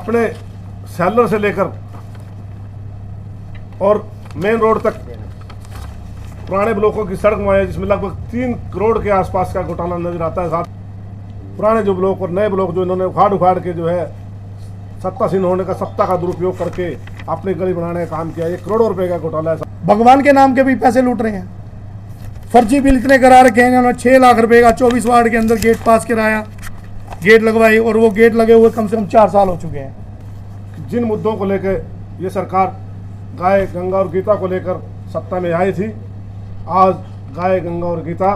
अपने सेलर से लेकर और मेन रोड तक पुराने ब्लॉकों की सड़क मुहैया, जिसमें लगभग 3 करोड़ के आसपास का घोटाला नजर आता है। साथ पुराने जो ब्लॉक और नए ब्लॉक जो इन्होंने उखाड़ के जो है सत्तासीन होने का, सत्ता का दुरुपयोग करके अपनी गली बनाने का काम किया। ये करोड़ों रुपए का घोटाला है। भगवान के नाम के भी पैसे लूट रहे हैं। फर्जी बिल इतने करा रखे हैं इन्होंने। 6 लाख रुपए का 24 वार्ड के अंदर गेट पास कराया, गेट लगवाई, और वो गेट लगे हुए कम से कम 4 साल हो चुके हैं। जिन मुद्दों को लेकर ये सरकार गाय, गंगा और गीता को लेकर सत्ता में आई थी, आज गाय, गंगा और गीता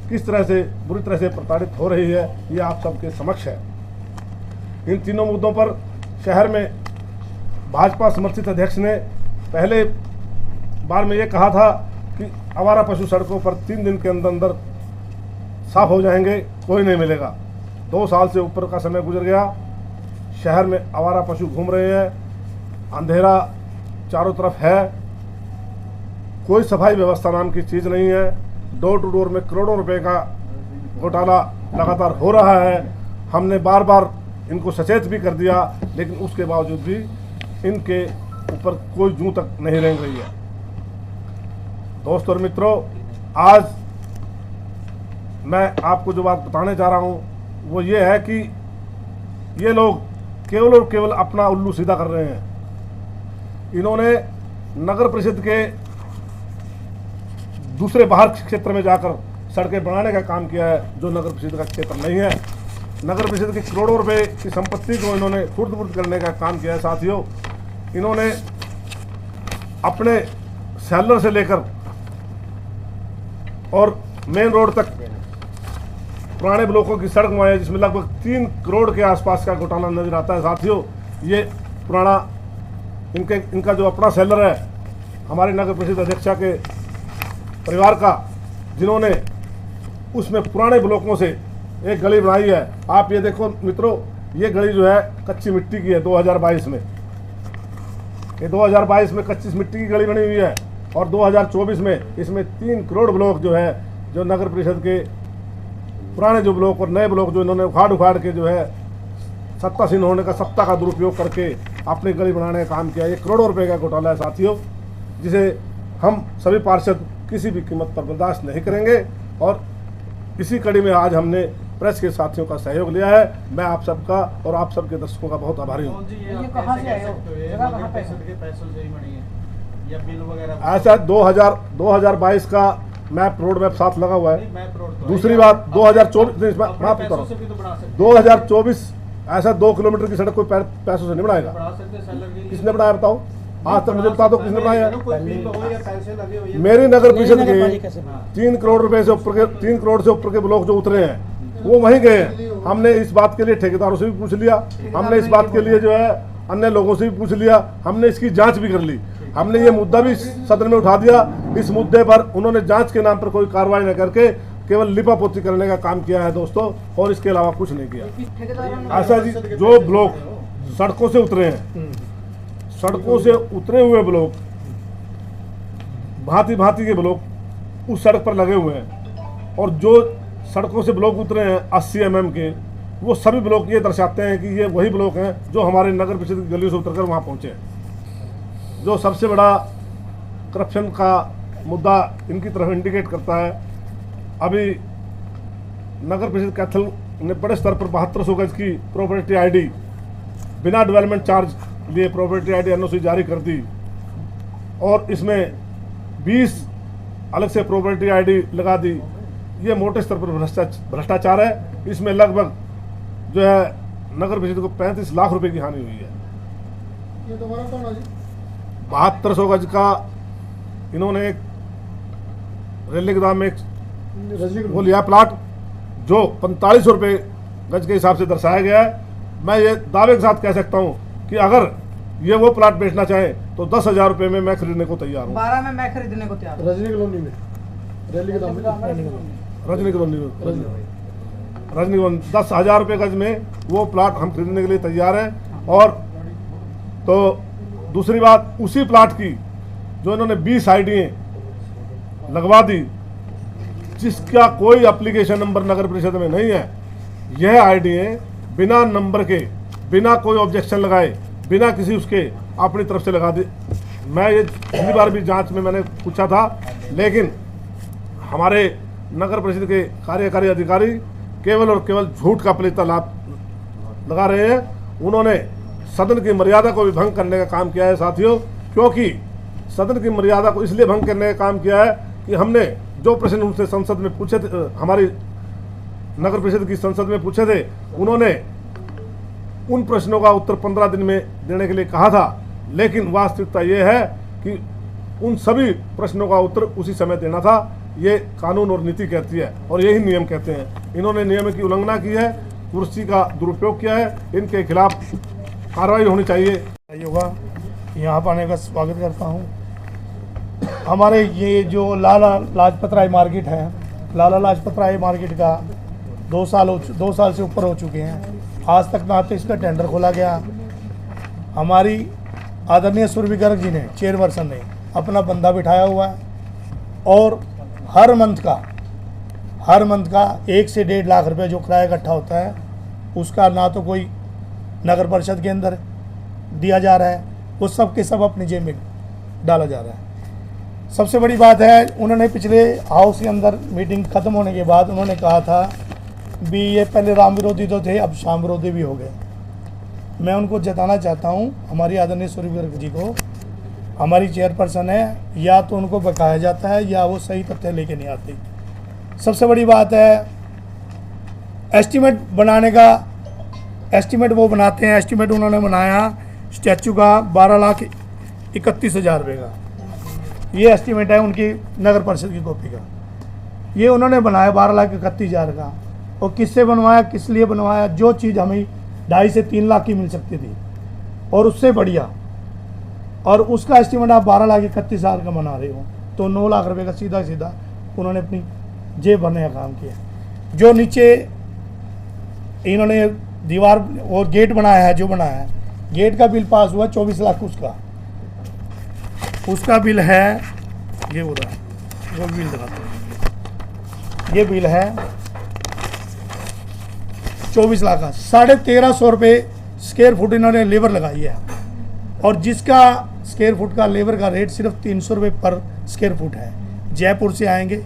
किस तरह से बुरी तरह से प्रताड़ित हो रही है, ये आप सबके समक्ष है। इन तीनों मुद्दों पर शहर में भाजपा समर्थित अध्यक्ष ने पहले बार में ये कहा था कि आवारा पशु सड़कों पर 3 दिन के अंदर अंदर साफ हो जाएंगे, कोई नहीं मिलेगा। 2 साल से ऊपर का समय गुजर गया, शहर में आवारा पशु घूम रहे हैं, अंधेरा चारों तरफ है, कोई सफाई व्यवस्था नाम की चीज़ नहीं है। डोर टू डोर में करोड़ों रुपए का घोटाला लगातार हो रहा है। हमने बार बार इनको सचेत भी कर दिया, लेकिन उसके बावजूद भी इनके ऊपर कोई जूं तक नहीं रेंग रही है। दोस्तों और मित्रों, आज मैं आपको जो बात बताने जा रहा हूँ वो ये है कि ये लोग केवल और केवल अपना उल्लू सीधा कर रहे हैं। इन्होंने नगर परिषद के दूसरे बाहर क्षेत्र में जाकर सड़कें बनाने का काम किया है, जो नगर परिषद का क्षेत्र नहीं है। नगर परिषद की करोड़ों रुपए की संपत्ति को इन्होंने खुर्द-बुर्द करने का काम किया है। साथियों, इन्होंने अपने सेलर से लेकर और मेन रोड तक पुराने ब्लॉकों की सड़क मुहैया, जिसमें लगभग 3 करोड़ के आसपास का घोटाला नजर आता है। साथियों, ये पुराना इनका जो अपना सेलर है, हमारे नगर परिषद अध्यक्षा के परिवार का, जिन्होंने उसमें पुराने ब्लॉकों से एक गली बनाई है। आप ये देखो मित्रों, ये गली जो है कच्ची मिट्टी की है। 2022 में ये 2022 में कच्ची मिट्टी की गली बनी हुई है, और 2024 में इसमें 3 करोड़ ब्लॉक जो है, जो नगर परिषद के पुराने जो ब्लॉक और नए ब्लॉक जो इन्होंने उखाड़ के जो है सत्तासीन होने का, सत्ता का दुरुपयोग करके अपनी गली बनाने का काम किया। ये करोड़ों रुपए का घोटाला है साथियों, जिसे हम सभी पार्षद किसी भी कीमत पर बर्दाश्त नहीं करेंगे। और इसी कड़ी में आज हमने प्रेस के साथियों का सहयोग लिया है। मैं आप सबका और आप सबके दर्शकों का बहुत आभारी हूँ। ऐसा 2022 का मैप रोड मैप साथ लगा हुआ है। दूसरी बात 2024 माफ करो, 2024 ऐसा 2 किलोमीटर की सड़क कोई पैसों से नहीं बनाएगा। किसने बनाया बताओ? आज तक मुझे बता दो किसने बनाया। मेरी नगर परिषद के 3 करोड़ रुपए से ऊपर के 3 करोड़ से ऊपर के ब्लॉक जो उतरे हैं वो वहीं गए हैं। हमने इस बात के लिए ठेकेदारों से भी पूछ लिया, हमने इस बात के लिए जो है अन्य लोगों से भी पूछ लिया, हमने इसकी जांच भी कर ली। हमने ये मुद्दा भी सदन में उठा दिया। इस मुद्दे पर उन्होंने जांच के नाम पर कोई कार्रवाई न करके केवल लिपापोती करने का काम किया है दोस्तों, और इसके अलावा कुछ नहीं किया। ऐसा जी, जो ब्लॉक सड़कों से उतरे हैं, सड़कों से उतरे हुए ब्लॉक, भांति भांति के ब्लॉक उस सड़क पर लगे हुए हैं, और जो सड़कों से ब्लॉक उतरे हैं 80 mm के, वो सभी ब्लॉक ये दर्शाते हैं कि ये वही ब्लॉक हैं जो हमारे नगर परिषद की गलियों से उतरकर वहाँ पहुँचे हैं। जो सबसे बड़ा करप्शन का मुद्दा इनकी तरफ इंडिकेट करता है। अभी नगर परिषद कैथल ने बड़े स्तर पर 7200 गज की प्रॉपर्टी आईडी बिना डेवलपमेंट चार्ज लिए प्रॉपर्टी आईडी एनओसी जारी कर दी, और इसमें 20 अलग से प्रॉपर्टी आईडी लगा दी। ये मोटे स्तर पर भ्रष्टाचार है। इसमें लगभग जो है नगर परिषद को 35 लाख रुपए की हानि हुई है। ये दोबारा कौन है जी? 7200 गज का इन्होंने एक रेलवे के दाम में वो लिया प्लाट, जो 4500 रुपये गज के हिसाब से दर्शाया गया है। मैं ये दावे के साथ कह सकता हूँ कि अगर ये वो प्लाट बेचना चाहे तो 10,000 रुपये में मैं खरीदने को तैयार हूँ। 12 में मैं खरीदने को तैयार हूँ। रजनी कॉलोनी में, रजनी कॉलोनी में 10,000 रुपये गज में वो प्लाट हम खरीदने के लिए तैयार हैं। और तो दूसरी बात, उसी प्लाट की जो इन्होंने 20 आईडी लगवा दी, जिसका कोई एप्लीकेशन नंबर नगर परिषद में नहीं है। यह आईडी बिना नंबर के बिना कोई ऑब्जेक्शन लगाए, बिना किसी उसके अपनी तरफ से लगा दे। मैं ये पिछली बार भी जांच में मैंने पूछा था, लेकिन हमारे नगर परिषद के कार्यकारी अधिकारी केवल और केवल झूठ का पलीता लाभ लगा रहे हैं। उन्होंने सदन की मर्यादा को भी भंग करने का काम किया है साथियों, क्योंकि सदन की मर्यादा को इसलिए भंग करने का काम किया है कि हमने जो प्रश्न उनसे संसद में पूछे थे, हमारी नगर परिषद की संसद में पूछे थे, उन्होंने उन प्रश्नों का उत्तर 15 दिन में देने के लिए कहा था, लेकिन वास्तविकता ये है कि उन सभी प्रश्नों का उत्तर उसी समय देना था। ये कानून और नीति कहती है और यही नियम कहते हैं। इन्होंने नियम की उल्लंघना की है, कुर्सी का दुरुपयोग किया है, इनके खिलाफ कार्रवाई होनी चाहिए। होगा यहाँ पर आने का स्वागत करता हूँ। हमारे ये जो लाला लाजपत राय मार्केट है, लाला लाजपत राय मार्केट का 2 साल से ऊपर हो चुके हैं, आज तक ना तो इसका टेंडर खोला गया। हमारी आदरणीय सुरभि गर्ग जी ने, चेयरपर्सन ने अपना बंदा बिठाया हुआ है और हर मंथ का 1 से 1.5 लाख रुपए जो किराया इकट्ठा होता है, उसका ना तो कोई नगर परिषद के अंदर दिया जा रहा है, वो सब के सब अपनी जेब में डाला जा रहा है। सबसे बड़ी बात है, उन्होंने पिछले हाउस के अंदर मीटिंग ख़त्म होने के बाद उन्होंने कहा था भी ये पहले राम विरोधी तो थे, अब श्याम विरोधी भी हो गए। मैं उनको जताना चाहता हूँ, हमारी आदरणीय सुरभि गर्ग जी को, हमारी चेयरपर्सन है, या तो उनको बकाया जाता है या वो सही तथ्य लेके नहीं आती। सबसे बड़ी बात है, एस्टीमेट बनाने का, एस्टीमेट वो बनाते हैं, एस्टीमेट उन्होंने बनाया स्टैचू का 12,31,000 रुपये का, ये एस्टीमेट है उनकी नगर परिषद की कॉपी का। ये उन्होंने बनाया 12,31,000 का, और किससे बनवाया, किस लिए बनवाया? जो चीज़ हमें 2.5 से 3 लाख की मिल सकती थी और उससे बढ़िया, और उसका एस्टीमेट आप 12,31,000 का बना रहे हो, तो 9 लाख रुपए का सीधा सीधा उन्होंने अपनी जेब भरने का काम किया। जो नीचे इन्होंने दीवार और गेट बनाया है, जो बनाया है, गेट का बिल पास हुआ 24 लाख उसका बिल है, ये बोल रहा है, वो बिल दिखाते हैं, ये बिल है 24 लाख का। 1,350 रुपये स्क्वायर फुट इन्होंने लेबर लगाई है, और जिसका स्क्वायर फुट का लेबर का रेट सिर्फ 300 रुपये पर स्क्वायर फुट है। जयपुर से आएंगे,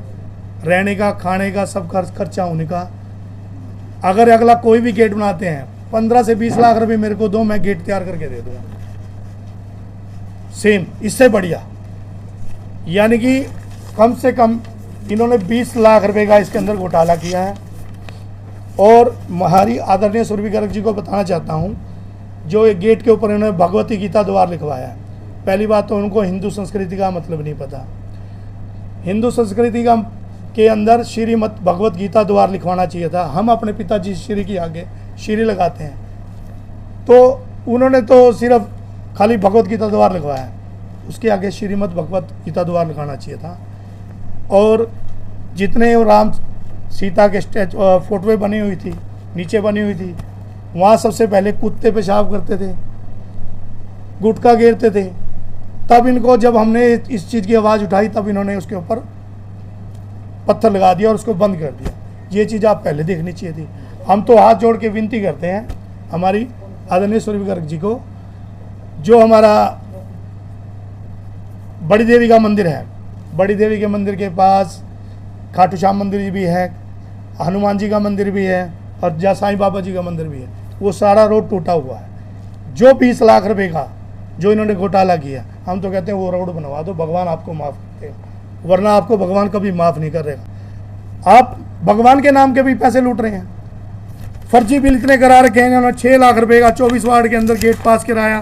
रहने का, खाने का सब खर्चा होने का। अगर अगला कोई भी गेट बनाते हैं, 15 से 20 लाख रुपए मेरे को दो, मैं गेट तैयार करके दे दूँगा, सेम इससे बढ़िया। यानी कि कम से कम इन्होंने 20 लाख रुपए का इसके अंदर घोटाला किया है। और हमारी आदरणीय सुरभि गर्ग जी को बताना चाहता हूँ, जो एक गेट के ऊपर इन्होंने भगवती गीता द्वार लिखवाया है। पहली बात तो उनको हिंदू संस्कृति का मतलब नहीं पता। हिंदू संस्कृति का के अंदर श्रीमद् भगवत गीता द्वार लिखवाना चाहिए था। हम अपने पिताजी श्री के आगे श्री लगाते हैं, तो उन्होंने तो सिर्फ खाली भगवत गीता द्वार लिखवाया, उसके आगे श्रीमद् भगवत गीता द्वार लिखाना चाहिए था। और जितने राम सीता के फोटोएं बनी हुई थी, नीचे बनी हुई थी, वहाँ सबसे पहले कुत्ते पेशाब करते थे, गुटखा गिरते थे। तब इनको, जब हमने इस चीज़ की आवाज़ उठाई, तब इन्होंने उसके ऊपर पत्थर लगा दिया और उसको बंद कर दिया। ये चीज़ आप पहले देखनी चाहिए थी। हम तो हाथ जोड़ के विनती करते हैं हमारी आदरणीय सुरभि गर्ग जी को, जो हमारा बड़ी देवी का मंदिर है, बड़ी देवी के मंदिर के पास खाटू श्याम मंदिर भी है, हनुमान जी का मंदिर भी है, और जहाँ साईं बाबा जी का मंदिर भी है, वो सारा रोड टूटा हुआ है। जो 20 लाख रुपए का जो इन्होंने घोटाला किया, हम तो कहते हैं वो रोड बनवा दो, भगवान आपको माफ़ करेगा, वरना आपको भगवान कभी माफ़ नहीं करेगा। आप भगवान के नाम के भी पैसे लूट रहे हैं। फर्जी बिल इतने करा रखे हैं इन्होंने, 6 लाख रुपए का 24 वार्ड के अंदर गेट पास कराया,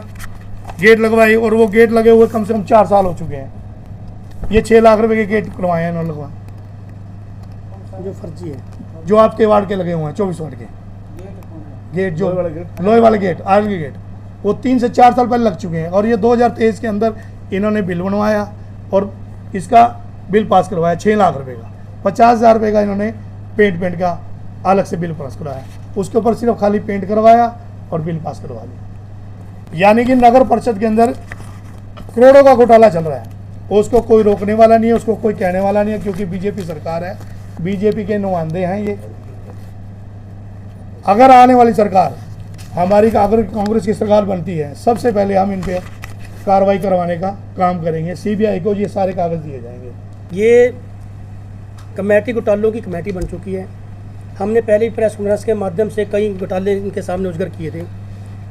गेट लगवाई, और वो गेट लगे हुए कम से कम 4 साल हो चुके हैं। ये 6 लाख रुपए के गेट करवाए हैं इन्होंने लगवा, जो फर्जी है, जो आपके वार्ड के लगे हुए हैं 24 वार्ड के गेट, जो लोहे वाले गेट, आयल के गेट, वो 3 से 4 साल पहले लग चुके हैं। और ये 2023 के अंदर इन्होंने बिल बनवाया और इसका बिल पास करवाया 6 लाख रुपए का। 50,000 रुपये का इन्होंने पेंट का अलग से बिल पास करवाया, उसके ऊपर सिर्फ खाली पेंट करवाया और बिल पास करवा दिया। यानी कि नगर परिषद के अंदर करोड़ों का घोटाला चल रहा है, उसको कोई रोकने वाला नहीं है, उसको कोई कहने वाला नहीं है, क्योंकि बीजेपी सरकार है, बीजेपी के नुमाइंदे हैं ये। अगर आने वाली सरकार हमारी कांग्रेस की सरकार बनती है, सबसे पहले हम इन पे कार्रवाई करवाने का काम करेंगे। सीबीआई को ये सारे कागज़ दिए जाएंगे। ये कमेटी घोटालों की कमेटी बन चुकी है। हमने पहले ही प्रेस कॉन्फ्रेंस के माध्यम से कई घोटाले इनके सामने उजागर किए थे,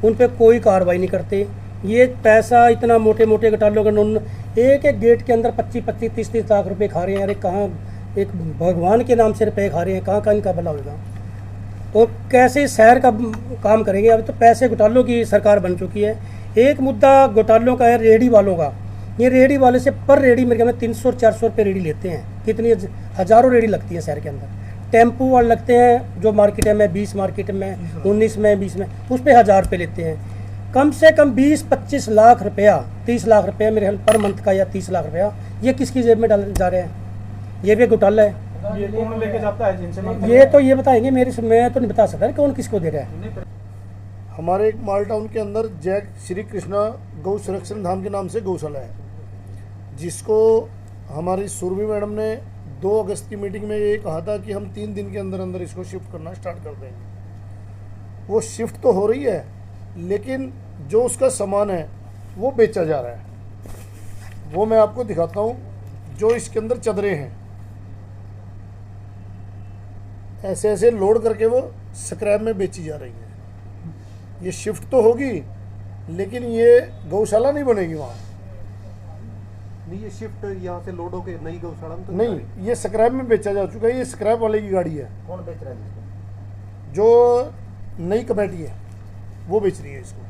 उन पे कोई कार्रवाई नहीं करते। ये पैसा इतना मोटे मोटे घोटालों का एक एक गेट के अंदर 25-25, 30-30 लाख रुपए खा रहे हैं। अरे कहाँ एक भगवान के नाम से रुपये खा रहे हैं, कहाँ इनका भला होगा और कैसे शहर का काम करेंगे। अब तो पैसे घोटालों की सरकार बन चुकी है। एक मुद्दा घोटालों का है रेहड़ी वालों का। ये रेहड़ी वाले से पर रेहड़ी मेरे ख्याल में 300-400 रुपये रेहड़ी लेते हैं। कितनी हज़ारों रेहड़ी लगती है शहर के अंदर। टेम्पू वाले लगते हैं जो मार्केट में 20 मार्केट में 19 में 20 में, उस पर 1000 रुपये लेते हैं। कम से कम 20-25 लाख रुपया, 30 लाख रुपया मेरे ख्याल पर मंथ का, या 30 लाख रुपया ये किसकी जेब में डाल जा रहे हैं। ये भी घोटाला है। ये कौन लेके जाता है जिनसे ये तो ये बताएंगे, मैं तो नहीं बता सकता कौन किसको दे रहा है। हमारे एक माल टाउन के अंदर जय श्री कृष्णा गौ संरक्षण धाम के नाम से गौशाला है, जिसको हमारी सुरभि मैडम ने 2 अगस्त की मीटिंग में ये कहा था कि हम 3 दिन के अंदर अंदर इसको शिफ्ट करना स्टार्ट कर देंगे। वो शिफ्ट तो हो रही है, लेकिन जो उसका सामान है वो बेचा जा रहा है। वो मैं आपको दिखाता हूँ। जो इसके अंदर चदरें हैं, ऐसे ऐसे लोड करके वो स्क्रैप में बेची जा रही है। ये शिफ्ट तो होगी, लेकिन ये गौशाला नहीं बनेगी वहाँ। नहीं, ये शिफ्ट यहाँ से लोड होके नई गौशाला में तो नहीं, ये स्क्रैप में बेचा जा चुका है। ये स्क्रैप वाले की गाड़ी है। कौन बेच रहा है इसको? जो नई कमेटी है वो बेच रही है इसको।